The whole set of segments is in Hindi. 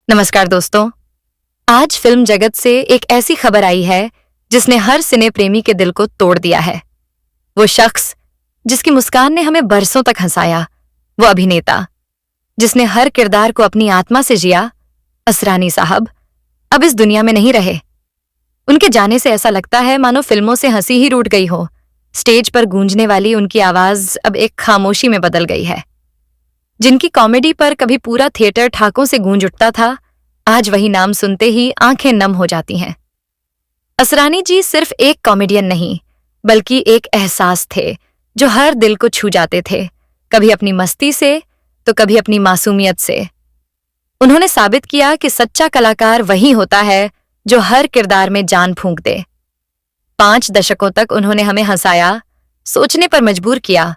नमस्कार दोस्तों। आज फिल्म जगत से एक ऐसी खबर आई है जिसने हर सिने प्रेमी के दिल को तोड़ दिया है। वो शख्स जिसकी मुस्कान ने हमें बरसों तक हंसाया, वो अभिनेता जिसने हर किरदार को अपनी आत्मा से जिया, असरानी साहब अब इस दुनिया में नहीं रहे। उनके जाने से ऐसा लगता है मानो फिल्मों से हंसी ही रूठ गई हो। स्टेज पर गूंजने वाली उनकी आवाज अब एक खामोशी में बदल गई है। जिनकी कॉमेडी पर कभी पूरा थिएटर ठाकों से गूंज उठता था, आज वही नाम सुनते ही आंखें नम हो जाती हैं। असरानी जी सिर्फ एक कॉमेडियन नहीं, बल्कि एक एहसास थे जो हर दिल को छू जाते थे, कभी अपनी मस्ती से तो कभी अपनी मासूमियत से। उन्होंने साबित किया कि सच्चा कलाकार वही होता है जो हर किरदार में जान फूंक दे। 5 दशकों तक उन्होंने हमें हंसाया, सोचने पर मजबूर किया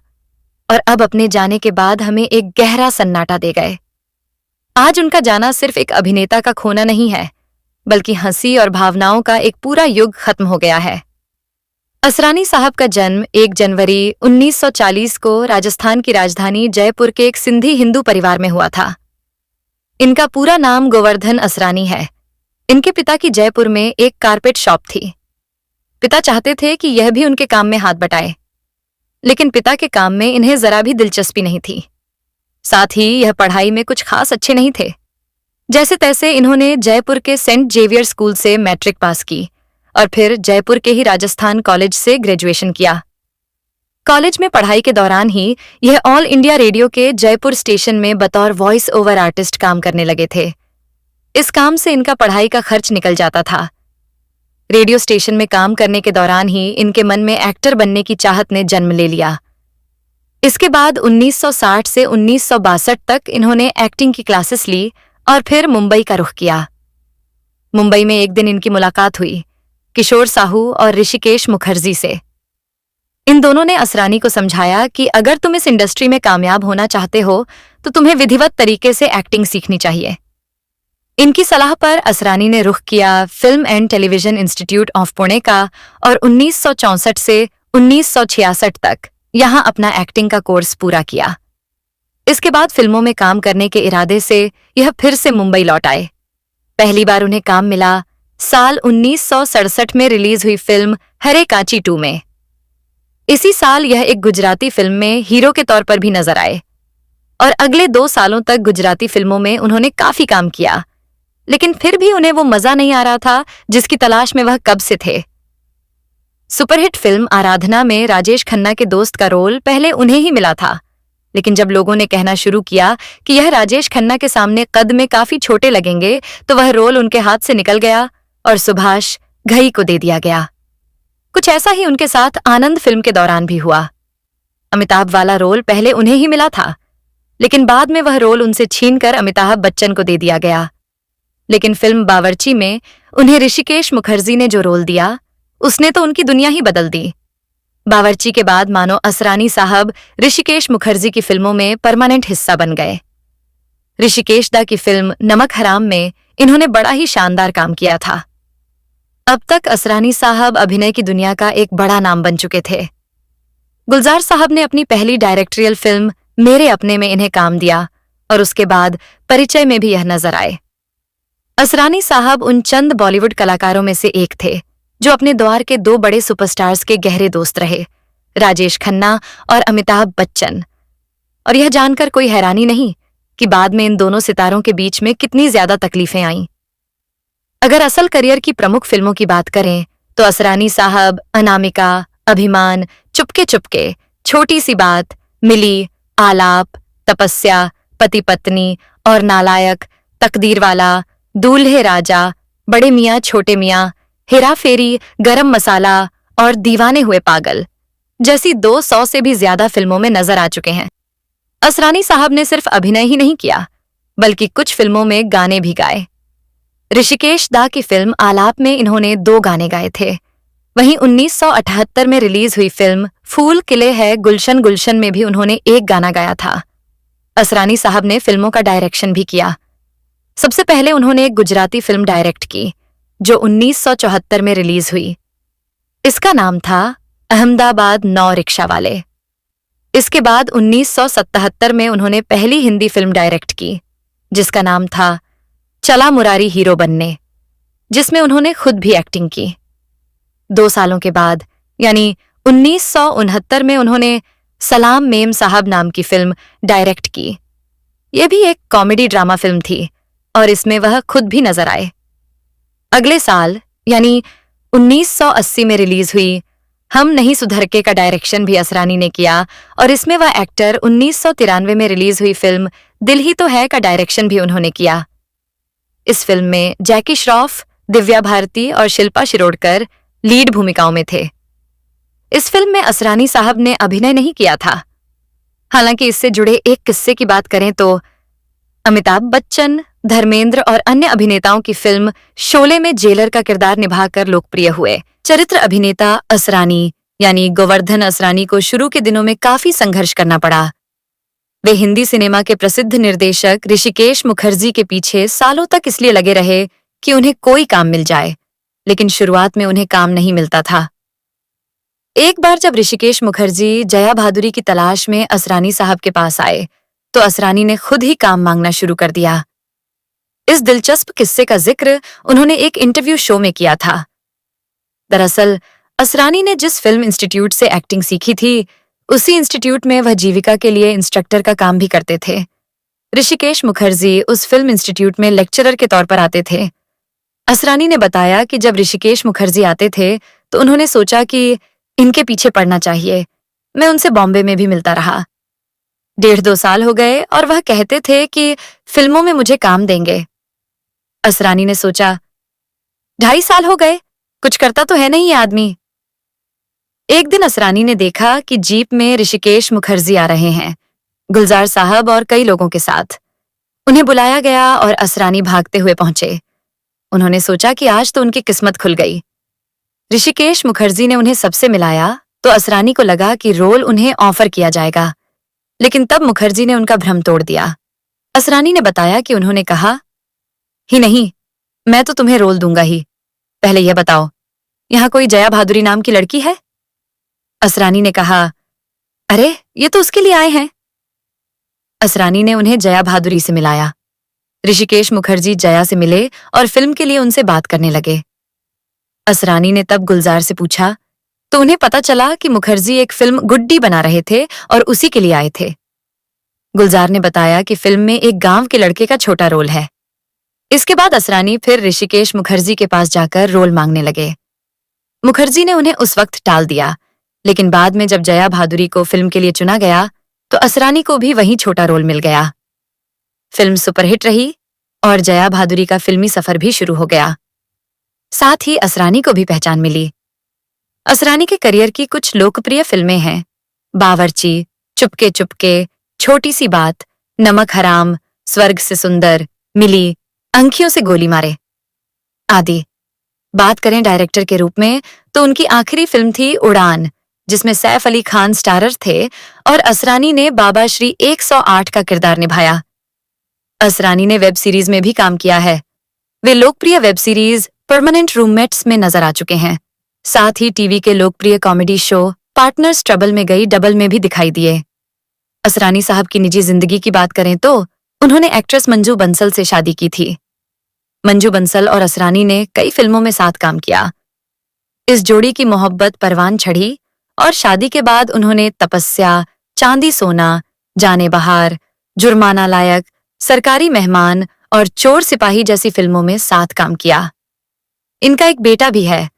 और अब अपने जाने के बाद हमें एक गहरा सन्नाटा दे गए। आज उनका जाना सिर्फ एक अभिनेता का खोना नहीं है, बल्कि हंसी और भावनाओं का एक पूरा युग खत्म हो गया है। असरानी साहब का जन्म 1 जनवरी 1940 को राजस्थान की राजधानी जयपुर के एक सिंधी हिंदू परिवार में हुआ था। इनका पूरा नाम गोवर्धन असरानी है। इनके पिता की जयपुर में एक कारपेट शॉप थी। पिता चाहते थे कि यह भी उनके काम में हाथ बटाए, लेकिन पिता के काम में इन्हें जरा भी दिलचस्पी नहीं थी। साथ ही यह पढ़ाई में कुछ खास अच्छे नहीं थे। जैसे तैसे इन्होंने जयपुर के सेंट जेवियर स्कूल से मैट्रिक पास की और फिर जयपुर के ही राजस्थान कॉलेज से ग्रेजुएशन किया। कॉलेज में पढ़ाई के दौरान ही यह ऑल इंडिया रेडियो के जयपुर स्टेशन में बतौर वॉइस ओवर आर्टिस्ट काम करने लगे थे। इस काम से इनका पढ़ाई का खर्च निकल जाता था। रेडियो स्टेशन में काम करने के दौरान ही इनके मन में एक्टर बनने की चाहत ने जन्म ले लिया। इसके बाद 1960 से 1962 तक इन्होंने एक्टिंग की क्लासेस ली और फिर मुंबई का रुख किया। मुंबई में एक दिन इनकी मुलाकात हुई किशोर साहू और ऋषिकेश मुखर्जी से। इन दोनों ने असरानी को समझाया कि अगर तुम इस इंडस्ट्री में कामयाब होना चाहते हो तो तुम्हें विधिवत तरीके से एक्टिंग सीखनी चाहिए। इनकी सलाह पर असरानी ने रुख किया film and television institute of Pune का और 1964 से 1966 तक यहां अपना एक्टिंग का कोर्स पूरा किया। इसके बाद फिल्मों में काम करने के इरादे से यह फिर से मुंबई लौट आए। पहली बार उन्हें काम मिला साल 1967 में रिलीज हुई फिल्म हरे कांची 2 में। इसी साल यह एक गुजराती फिल्म में हीरो के तौर पर भी नजर आए और अगले 2 सालों तक गुजराती फिल्मों में उन्होंने काफी काम किया, लेकिन फिर भी उन्हें वो मजा नहीं आ रहा था जिसकी तलाश में वह कब से थे। सुपरहिट फिल्म आराधना में राजेश खन्ना के दोस्त का रोल पहले उन्हें ही मिला था, लेकिन जब लोगों ने कहना शुरू किया कि यह राजेश खन्ना के सामने कद में काफी छोटे लगेंगे तो वह रोल उनके हाथ से निकल गया और सुभाष घई को दे दिया गया। कुछ ऐसा ही उनके साथ आनंद फिल्म के दौरान भी हुआ। अमिताभ वाला रोल पहले उन्हें ही मिला था, लेकिन बाद में वह रोल उनसे छीनकर अमिताभ बच्चन को दे दिया गया। लेकिन फिल्म बावर्ची में उन्हें ऋषिकेश मुखर्जी ने जो रोल दिया उसने तो उनकी दुनिया ही बदल दी। बावर्ची के बाद मानो असरानी साहब ऋषिकेश मुखर्जी की फिल्मों में परमानेंट हिस्सा बन गए। ऋषिकेश दा की फिल्म नमक हराम में इन्होंने बड़ा ही शानदार काम किया था। अब तक असरानी साहब अभिनय की दुनिया का एक बड़ा नाम बन चुके थे। गुलजार साहब ने अपनी पहली डायरेक्टरियल फिल्म मेरे अपने में इन्हें काम दिया और उसके बाद परिचय में भी यह नजर आए। असरानी साहब उन चंद बॉलीवुड कलाकारों में से एक थे जो अपने दौर के 2 बड़े सुपरस्टार्स के गहरे दोस्त रहे, राजेश खन्ना और अमिताभ बच्चन। और यह जानकर कोई हैरानी नहीं कि बाद में इन दोनों सितारों के बीच में कितनी ज्यादा तकलीफें आईं। अगर असल करियर की प्रमुख फिल्मों की बात करें तो असरानी साहब अनामिका, अभिमान, चुपके चुपके, छोटी सी बात, मिली, आलाप, तपस्या, पति पत्नी और नालायक, तकदीरवाला, दूल्हे राजा, बड़े मियाँ छोटे मियाँ, हेरा फेरी, गरम मसाला और दीवाने हुए पागल जैसी 200 से भी ज्यादा फिल्मों में नजर आ चुके हैं। असरानी साहब ने सिर्फ अभिनय ही नहीं किया, बल्कि कुछ फिल्मों में गाने भी गाए। ऋषिकेश दा की फिल्म आलाप में इन्होंने 2 गाने गाए थे। वहीं 1978 में रिलीज हुई फिल्म फूल खिले है गुलशन गुलशन में भी उन्होंने एक गाना गाया था। असरानी साहब ने फिल्मों का डायरेक्शन भी किया। सबसे पहले उन्होंने एक गुजराती फिल्म डायरेक्ट की जो 1974 में रिलीज हुई। इसका नाम था अहमदाबाद 9 रिक्शा वाले। इसके बाद 1977 में उन्होंने पहली हिंदी फिल्म डायरेक्ट की जिसका नाम था चला मुरारी हीरो बनने, जिसमें उन्होंने खुद भी एक्टिंग की। 2 सालों के बाद यानी 1969 में उन्होंने सलाम मेम साहब नाम की फिल्म डायरेक्ट की। यह भी एक कॉमेडी ड्रामा फिल्म थी और इसमें वह खुद भी नजर आए। अगले साल यानी 1980 में रिलीज हुई हम नहीं सुधरके का डायरेक्शन भी असरानी ने किया और इसमें वह एक्टर 1993 में रिलीज हुई फिल्म दिल ही तो है का डायरेक्शन भी उन्होंने किया। इस फिल्म में जैकी श्रॉफ, दिव्या भारती और शिल्पा शिरोडकर लीड भूमिकाओं में थे। इस फिल्म में असरानी साहब ने अभिनय नहीं किया था। हालांकि इससे जुड़े एक किस्से की बात करें तो अमिताभ बच्चन, धर्मेंद्र और अन्य अभिनेताओं की फिल्म शोले में जेलर का किरदार निभाकर लोकप्रिय हुए। चरित्र अभिनेता असरानी यानी गोवर्धन असरानी को शुरू के दिनों में काफी संघर्ष करना पड़ा। वे हिंदी सिनेमा के प्रसिद्ध निर्देशक ऋषिकेश मुखर्जी के पीछे सालों तक इसलिए लगे रहे कि उन्हें कोई काम मिल जाए, लेकिन शुरुआत में उन्हें काम नहीं मिलता था। एक बार जब ऋषिकेश मुखर्जी जया भादुरी की तलाश में असरानी साहब के पास आए तो असरानी ने खुद ही काम मांगना शुरू कर दिया। इस दिलचस्प किस्से का जिक्र उन्होंने एक इंटरव्यू शो में किया था। दरअसल असरानी ने जिस फिल्म इंस्टीट्यूट से एक्टिंग सीखी थी, उसी इंस्टीट्यूट में वह जीविका के लिए इंस्ट्रक्टर का काम भी करते थे। ऋषिकेश मुखर्जी उस फिल्म इंस्टीट्यूट में लेक्चरर के तौर पर आते थे। असरानी ने बताया कि जब ऋषिकेश मुखर्जी आते थे तो उन्होंने सोचा कि इनके पीछे पड़ना चाहिए। मैं उनसे बॉम्बे में भी मिलता रहा। 1.5-2 साल हो गए और वह कहते थे कि फिल्मों में मुझे काम देंगे। असरानी ने सोचा 2.5 साल हो गए, कुछ करता तो है नहीं ये आदमी। एक दिन असरानी ने देखा कि जीप में ऋषिकेश मुखर्जी आ रहे हैं, गुलजार साहब और कई लोगों के साथ। उन्हें बुलाया गया और असरानी भागते हुए पहुंचे। उन्होंने सोचा कि आज तो उनकी किस्मत खुल गई। ऋषिकेश मुखर्जी ने उन्हें सबसे मिलाया तो असरानी को लगा कि रोल उन्हें ऑफर किया जाएगा, लेकिन तब मुखर्जी ने उनका भ्रम तोड़ दिया। असरानी ने बताया कि उन्होंने कहा ही नहीं, मैं तो तुम्हें रोल दूंगा ही। पहले यह बताओ, यहां कोई जया भादुरी नाम की लड़की है? असरानी ने कहा, अरे ये तो उसके लिए आए हैं। असरानी ने उन्हें जया भादुरी से मिलाया। ऋषिकेश मुखर्जी जया से मिले और फिल्म के लिए उनसे बात करने लगे। असरानी ने तब गुलजार से पूछा तो उन्हें पता चला कि मुखर्जी एक फिल्म गुड्डी बना रहे थे और उसी के लिए आए थे। गुलजार ने बताया कि फिल्म में एक गांव के लड़के का छोटा रोल है। इसके बाद असरानी फिर ऋषिकेश मुखर्जी के पास जाकर रोल मांगने लगे। मुखर्जी ने उन्हें उस वक्त टाल दिया, लेकिन बाद में जब जया भादुरी को फिल्म के लिए चुना गया तो असरानी को भी वही छोटा रोल मिल गया। फिल्म सुपरहिट रही और जया भादुरी का फिल्मी सफर भी शुरू हो गया। साथ ही असरानी को भी पहचान मिली। असरानी के करियर की कुछ लोकप्रिय फिल्में हैं बावर्ची, चुपके चुपके, छोटी सी बात, नमक हराम, स्वर्ग से सुंदर, मिली, अंखियों से गोली मारे आदि। बात करें डायरेक्टर के रूप में तो उनकी आखिरी फिल्म थी उड़ान, जिसमें सैफ अली खान स्टारर थे और असरानी ने बाबा श्री 108 का किरदार निभाया। असरानी ने वेब सीरीज में भी काम किया है। वे लोकप्रिय वेब सीरीज परमानेंट रूममेट्स में नजर आ चुके हैं। साथ ही टीवी के लोकप्रिय कॉमेडी शो पार्टनर्स ट्रबल में गई डबल में भी दिखाई दिए। असरानी साहब की निजी जिंदगी की बात करें तो उन्होंने एक्ट्रेस मंजू बंसल से शादी की थी। मंजू बंसल और असरानी ने कई फिल्मों में साथ काम किया। इस जोड़ी की मोहब्बत परवान चढ़ी और शादी के बाद उन्होंने तपस्या, चांदी सोना, जाने बहार, जुर्माना लायक, सरकारी मेहमान और चोर सिपाही जैसी फिल्मों में साथ काम किया। इनका एक बेटा भी है,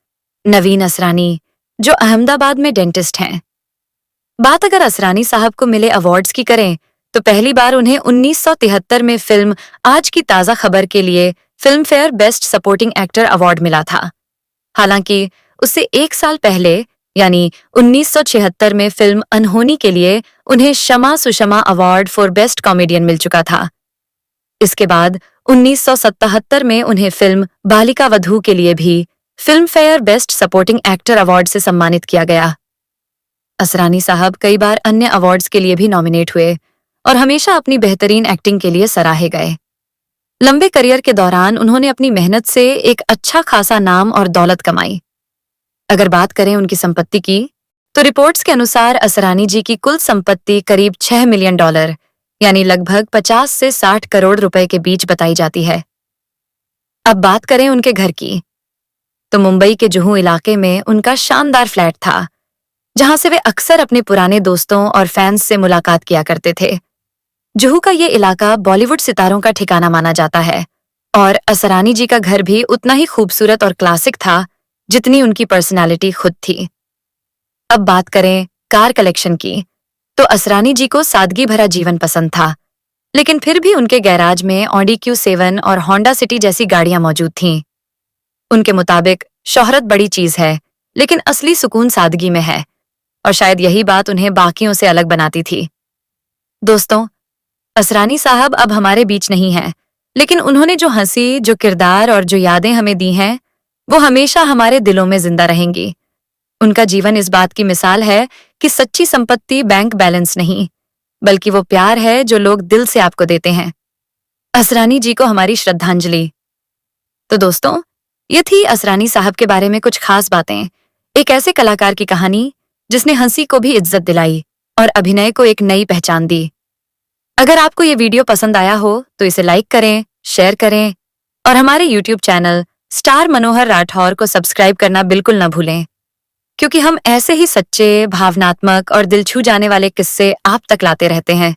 नवीन असरानी, जो अहमदाबाद में डेंटिस्ट हैं। बात अगर असरानी साहब को मिले अवार्ड्स की करें तो पहली बार उन्हें 1973 में फिल्म आज की ताजा खबर के लिए film fair best supporting actor award मिला था। हालांकि उससे 1 साल पहले यानी 1976 में फिल्म अनहोनी के लिए उन्हें शमा सुषमा अवार्ड फॉर बेस्ट कॉमेडियन मिल चुका था। इसके बाद 1977 में उन्हें फिल्म बालिका वधू के लिए भी film fair best supporting actor award से सम्मानित किया गया। असरानी साहब कई बार अन्य अवार्ड्स के लिए भी नॉमिनेट हुए और हमेशा अपनी बेहतरीन एक्टिंग के लिए सराहे गए। लंबे करियर के दौरान उन्होंने अपनी मेहनत से एक अच्छा खासा नाम और दौलत कमाई। अगर बात करें उनकी संपत्ति की तो रिपोर्ट्स के अनुसार असरानी जी की कुल संपत्ति करीब $6 मिलियन यानी लगभग 50 से 60 करोड़ रुपए के बीच बताई जाती है। अब बात करें उनके घर की, तो मुंबई के जुहू इलाके में उनका शानदार फ्लैट था, जहां से वे अक्सर अपने पुराने दोस्तों और फैंस से मुलाकात किया करते थे। जुहू का ये इलाका बॉलीवुड सितारों का ठिकाना माना जाता है और असरानी जी का घर भी उतना ही खूबसूरत और क्लासिक था जितनी उनकी पर्सनालिटी खुद थी। अब बात करें कार कलेक्शन की, तो असरानी जी को सादगी भरा जीवन पसंद था, लेकिन फिर भी उनके गैराज में ऑडी Q7 और होंडा सिटी जैसी गाड़ियां मौजूद थीं। उनके मुताबिक शोहरत बड़ी चीज है, लेकिन असली सुकून सादगी में है, और शायद यही बात उन्हें बाकियों से अलग बनाती थी। दोस्तों, असरानी साहब अब हमारे बीच नहीं हैं, लेकिन उन्होंने जो हंसी, जो किरदार और जो यादें हमें दी हैं, वो हमेशा हमारे दिलों में जिंदा रहेंगी। उनका जीवन इस बात की मिसाल है कि सच्ची संपत्ति बैंक बैलेंस नहीं, बल्कि वो प्यार है जो लोग दिल से आपको देते हैं। असरानी जी को हमारी श्रद्धांजलि। तो दोस्तों, ये थी असरानी साहब के बारे में कुछ खास बातें। एक ऐसे कलाकार की कहानी जिसने हंसी को भी इज्जत दिलाई और अभिनय को एक नई पहचान दी। अगर आपको ये वीडियो पसंद आया हो तो इसे लाइक करें, शेयर करें और हमारे YouTube चैनल स्टार मनोहर राठौर को सब्सक्राइब करना बिल्कुल न भूलें, क्योंकि हम ऐसे ही सच्चे, भावनात्मक और दिल छू जाने वाले किस्से आप तक लाते रहते हैं।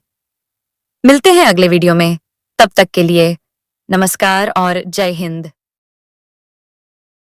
मिलते हैं अगले वीडियो में। तब तक के लिए नमस्कार और जय हिंद।